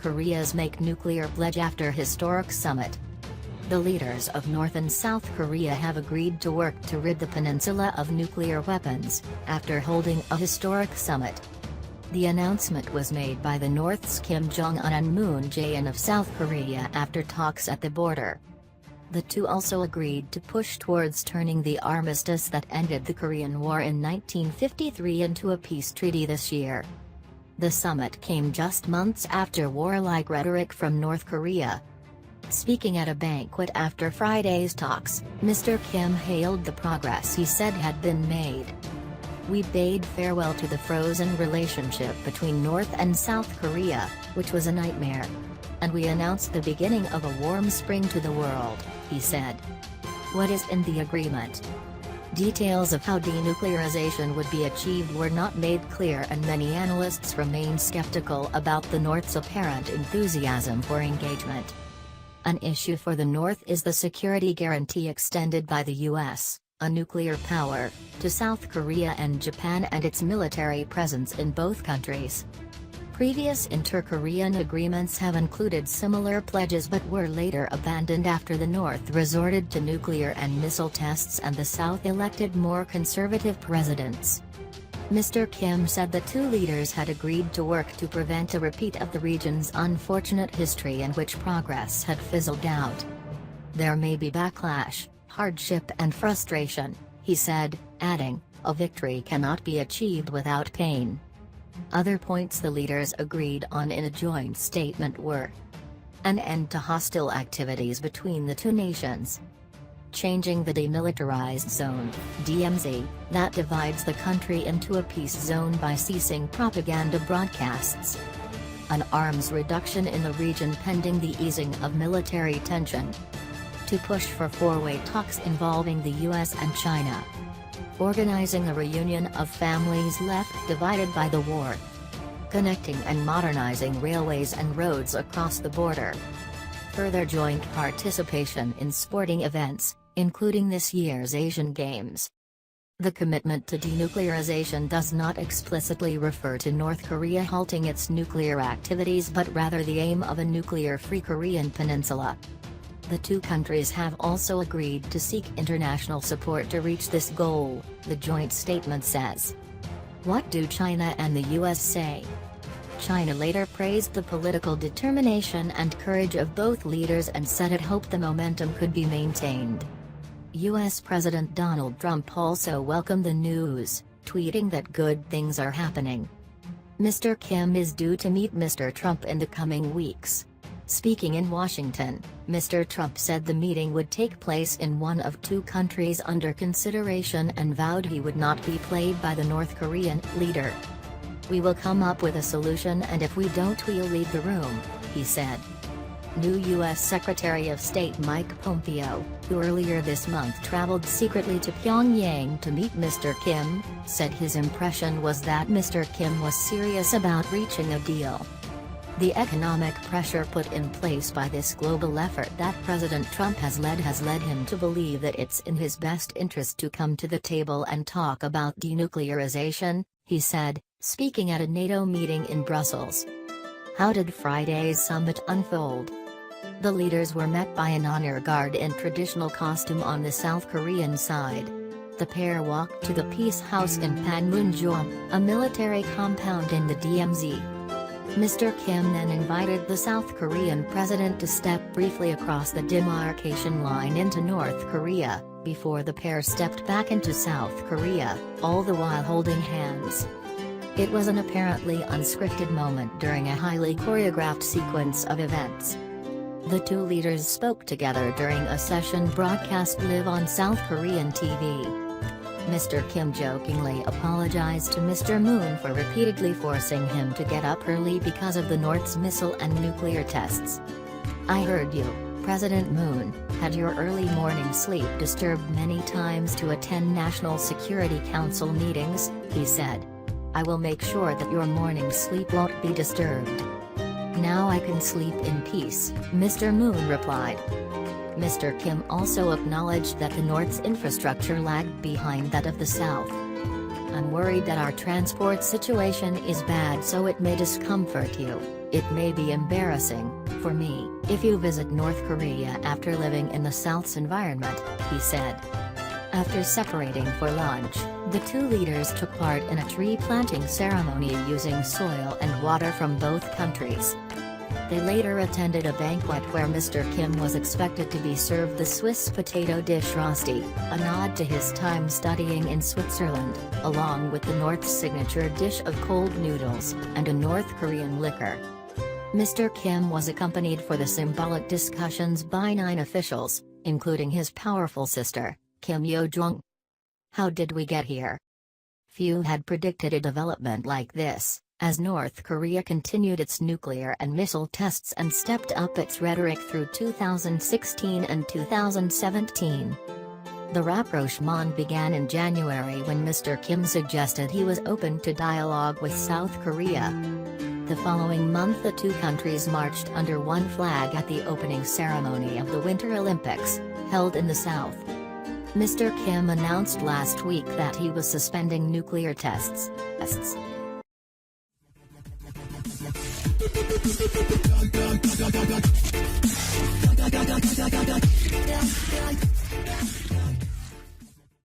Korea's make nuclear pledge after historic summit. The leaders of North and South Korea have agreed to work to rid the peninsula of nuclear weapons, after holding a historic summit. The announcement was made by the North's Kim Jong-un and Moon Jae-in of South Korea after talks at the border. The two also agreed to push towards turning the armistice that ended the Korean War in 1953 into a peace treaty this year. The summit came just months after warlike rhetoric from North Korea. Speaking at a banquet after Friday's talks, Mr. Kim hailed the progress he said had been made. "We bade farewell to the frozen relationship between North and South Korea, which was a nightmare. And we announced the beginning of a warm spring to the world," he said. What is in the agreement? Details of how denuclearization would be achieved were not made clear, and many analysts remain skeptical about the North's apparent enthusiasm for engagement. An issue for the North is the security guarantee extended by the U.S., a nuclear power, to South Korea and Japan, and its military presence in both countries. Previous inter-Korean agreements have included similar pledges but were later abandoned after the North resorted to nuclear and missile tests and the South elected more conservative presidents. Mr. Kim said the two leaders had agreed to work to prevent a repeat of the region's unfortunate history in which progress had fizzled out. "There may be backlash, hardship and frustration," he said, adding, "A victory cannot be achieved without pain." Other points the leaders agreed on in a joint statement were: an end to hostile activities between the two nations, changing the demilitarized zone, DMZ, that divides the country into a peace zone by ceasing propaganda broadcasts, an arms reduction in the region pending the easing of military tension, to push for four-way talks involving the US and China, organizing a reunion of families left divided by the war, connecting and modernizing railways and roads across the border, further joint participation in sporting events, including this year's Asian Games. The commitment to denuclearization does not explicitly refer to North Korea halting its nuclear activities but rather the aim of a nuclear-free Korean peninsula. The two countries have also agreed to seek international support to reach this goal, the joint statement says. What do China and the US say? China later praised the political determination and courage of both leaders and said it hoped the momentum could be maintained. US President Donald Trump also welcomed the news, tweeting that good things are happening. Mr. Kim is due to meet Mr. Trump in the coming weeks. Speaking in Washington, Mr. Trump said the meeting would take place in one of two countries under consideration and vowed he would not be played by the North Korean leader. "We will come up with a solution, and if we don't, we'll leave the room," he said. New U.S. Secretary of State Mike Pompeo, who earlier this month traveled secretly to Pyongyang to meet Mr. Kim, said his impression was that Mr. Kim was serious about reaching a deal. The economic pressure put in place by this global effort that President Trump has led him to believe that it's in his best interest to come to the table and talk about denuclearization, he said, speaking at a NATO meeting in Brussels. How did Friday's summit unfold? The leaders were met by an honor guard in traditional costume on the South Korean side. The pair walked to the Peace House in Panmunjom, a military compound in the DMZ. Mr. Kim then invited the South Korean president to step briefly across the demarcation line into North Korea, before the pair stepped back into South Korea, all the while holding hands. It was an apparently unscripted moment during a highly choreographed sequence of events. The two leaders spoke together during a session broadcast live on South Korean TV. Mr. Kim jokingly apologized to Mr. Moon for repeatedly forcing him to get up early because of the North's missile and nuclear tests. "I heard you, President Moon, had your early morning sleep disturbed many times to attend National Security Council meetings," he said. "I will make sure that your morning sleep won't be disturbed. Now I can sleep in peace," Mr. Moon replied. Mr. Kim also acknowledged that the North's infrastructure lagged behind that of the South. "I'm worried that our transport situation is bad, so it may discomfort you," "It may be embarrassing, for me, if you visit North Korea after living in the South's environment," he said. After separating for lunch, the two leaders took part in a tree planting ceremony using soil and water from both countries. They later attended a banquet where Mr. Kim was expected to be served the Swiss potato dish rosti, a nod to his time studying in Switzerland, along with the North's signature dish of cold noodles, and a North Korean liquor. Mr. Kim was accompanied for the symbolic discussions by 9 officials, including his powerful sister, Kim Yo-jong. How did we get here? Few had predicted a development like this, as North Korea continued its nuclear and missile tests and stepped up its rhetoric through 2016 and 2017. The rapprochement began in January when Mr. Kim suggested he was open to dialogue with South Korea. The following month the two countries marched under one flag at the opening ceremony of the Winter Olympics, held in the South. Mr. Kim announced last week that he was suspending nuclear tests.